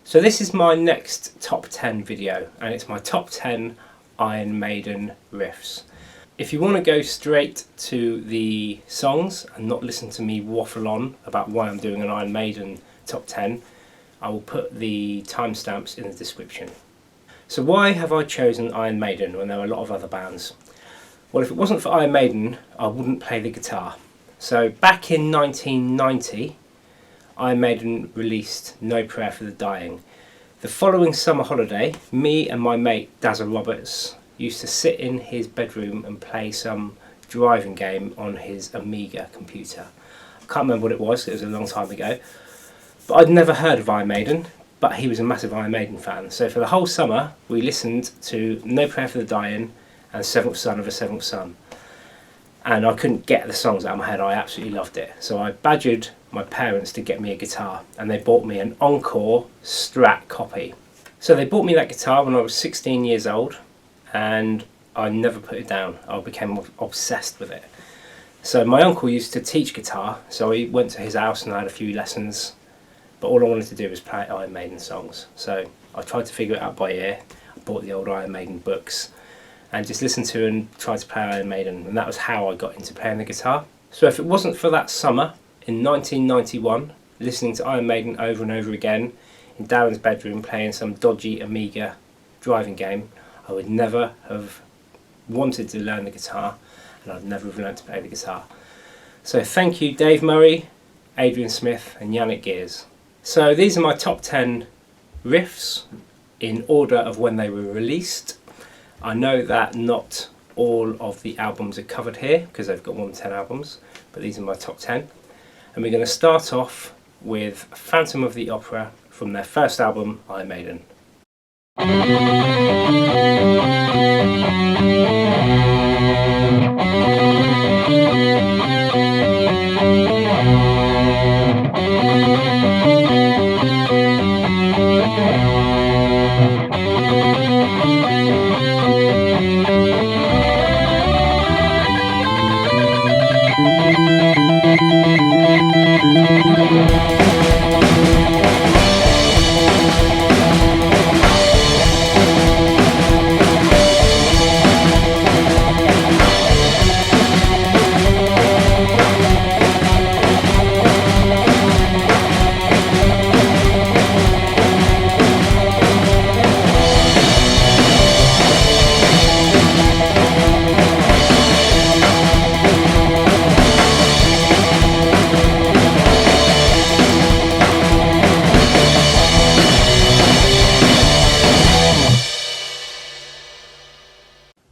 So this is my next top 10 video, and it's my top 10 Iron Maiden riffs. If you want to go straight to the songs and not listen to me waffle on about why I'm doing an Iron Maiden top 10, I will put the timestamps in the description. So why have I chosen Iron Maiden when there are a lot of other bands? Well, if it wasn't for Iron Maiden, I wouldn't play the guitar. So back in 1990, Iron Maiden released No Prayer for the Dying. The following summer holiday, me and my mate Dazzle Roberts used to sit in his bedroom and play some driving game on his Amiga computer. I can't remember what it was a long time ago. But I'd never heard of Iron Maiden, but he was a massive Iron Maiden fan. So for the whole summer, we listened to No Prayer for the Dying and Seventh Son of a Seventh Son. And I couldn't get the songs out of my head. I absolutely loved it. So I badgered my parents to get me a guitar, and they bought me an Encore Strat copy. So they bought me that guitar when I was 16 years old, and I never put it down. I became obsessed with it. So my uncle used to teach guitar, so I went to his house and I had a few lessons, but all I wanted to do was play Iron Maiden songs. So I tried to figure it out by ear. I bought the old Iron Maiden books and just listened to and tried to play Iron Maiden, and that was how I got into playing the guitar. So if it wasn't for that summer in 1991, listening to Iron Maiden over and over again in Darren's bedroom playing some dodgy Amiga driving game, I would never have wanted to learn the guitar, and I'd never have learned to play the guitar. So thank you Dave Murray, Adrian Smith and Yannick Gears. So these are my top 10 riffs in order of when they were released. I know that not all of the albums are covered here because they've got 110 albums, but these are my top 10. And we're going to start off with Phantom of the Opera from their first album, Iron Maiden.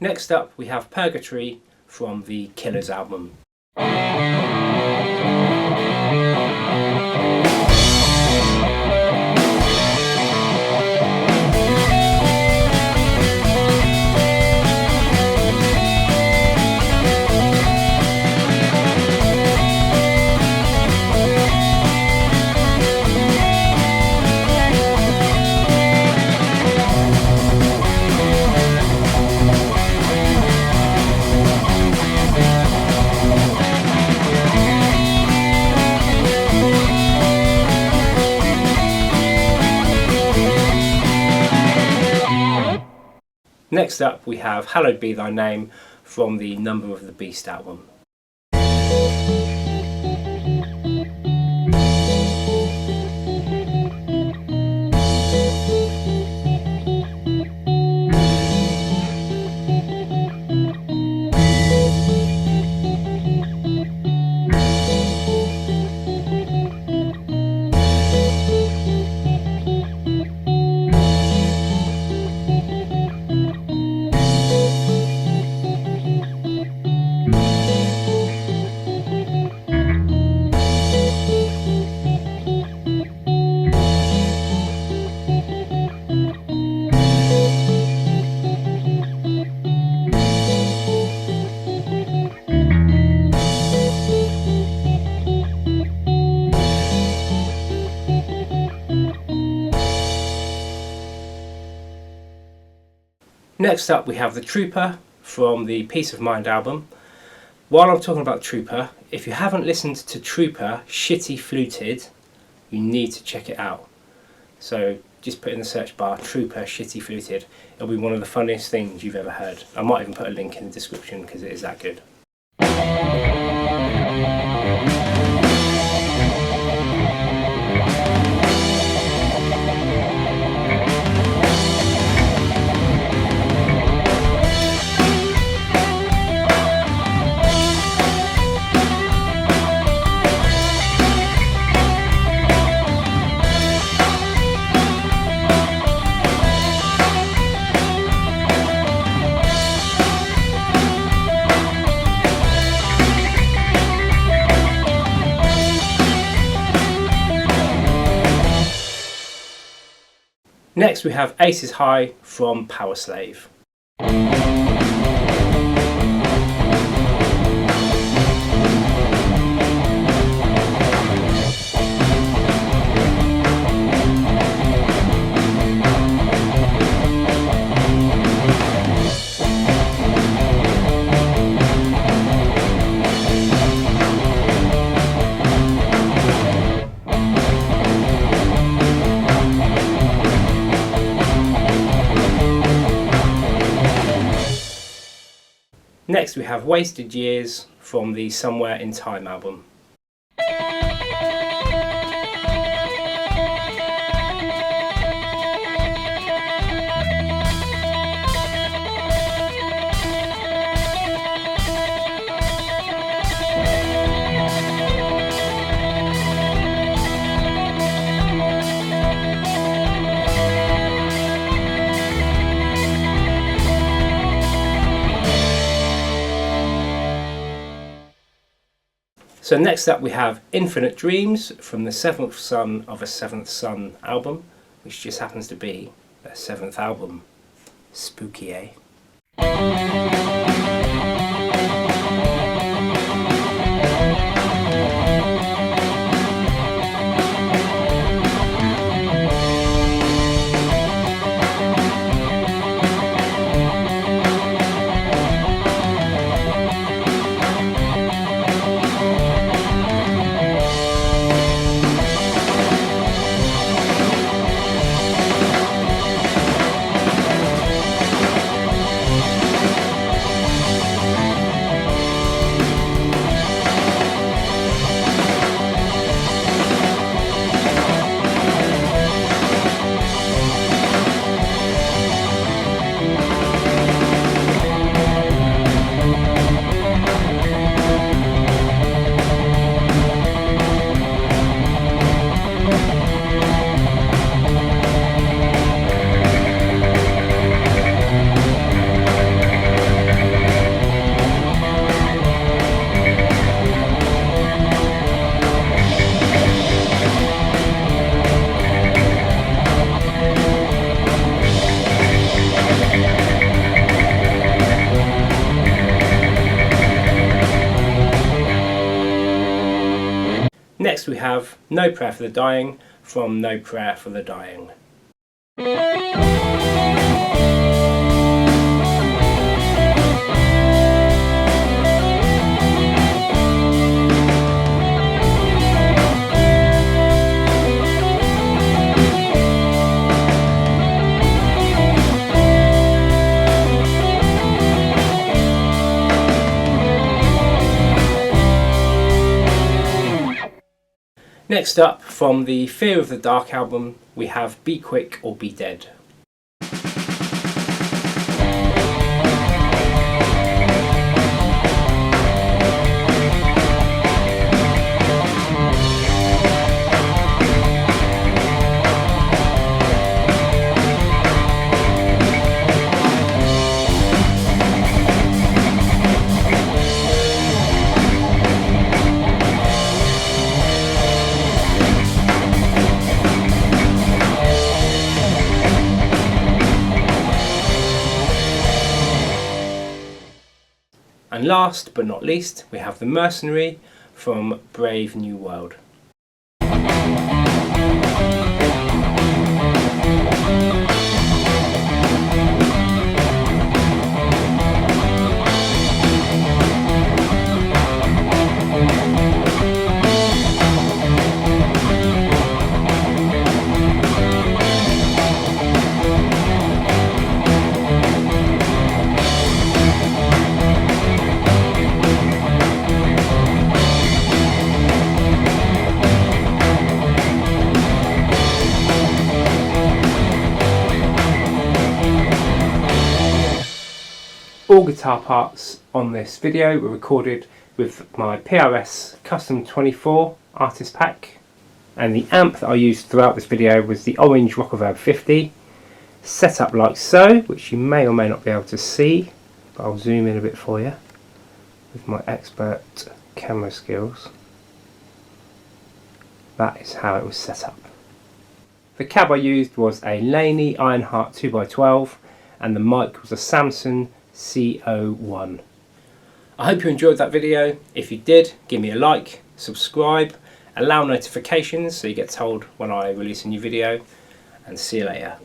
Next up we have Purgatory from the Killers album. Next up we have Hallowed Be Thy Name from the Number of the Beast album. Next up we have The Trooper from the Peace of Mind album. While I'm talking about Trooper, if you haven't listened to Trooper Shitty Fluted, you need to check it out. So just put in the search bar Trooper Shitty Fluted. It'll be one of the funniest things you've ever heard. I might even put a link in the description because it is that good. Next we have Aces High from Power Slave. Next we have Wasted Years from the Somewhere in Time album. So next up we have Infinite Dreams from the Seventh Son of a Seventh Son album, which just happens to be their 7th album. Spooky, eh? Next we have No Prayer for the Dying from No Prayer for the Dying. Next up, from the Fear of the Dark album, we have Be Quick or Be Dead. And last but not least, we have the Mercenary from Brave New World. All guitar parts on this video were recorded with my PRS Custom 24 Artist Pack, and the amp that I used throughout this video was the Orange Rockaverb 50, set up like so, which you may or may not be able to see, but I'll zoom in a bit for you with my expert camera skills. That is how it was set up. The cab I used was a Laney Ironheart 2x12, and the mic was a Samson CO1. I hope you enjoyed that video. If you did, give me a like, subscribe, allow notifications so you get told when I release a new video, and see you later.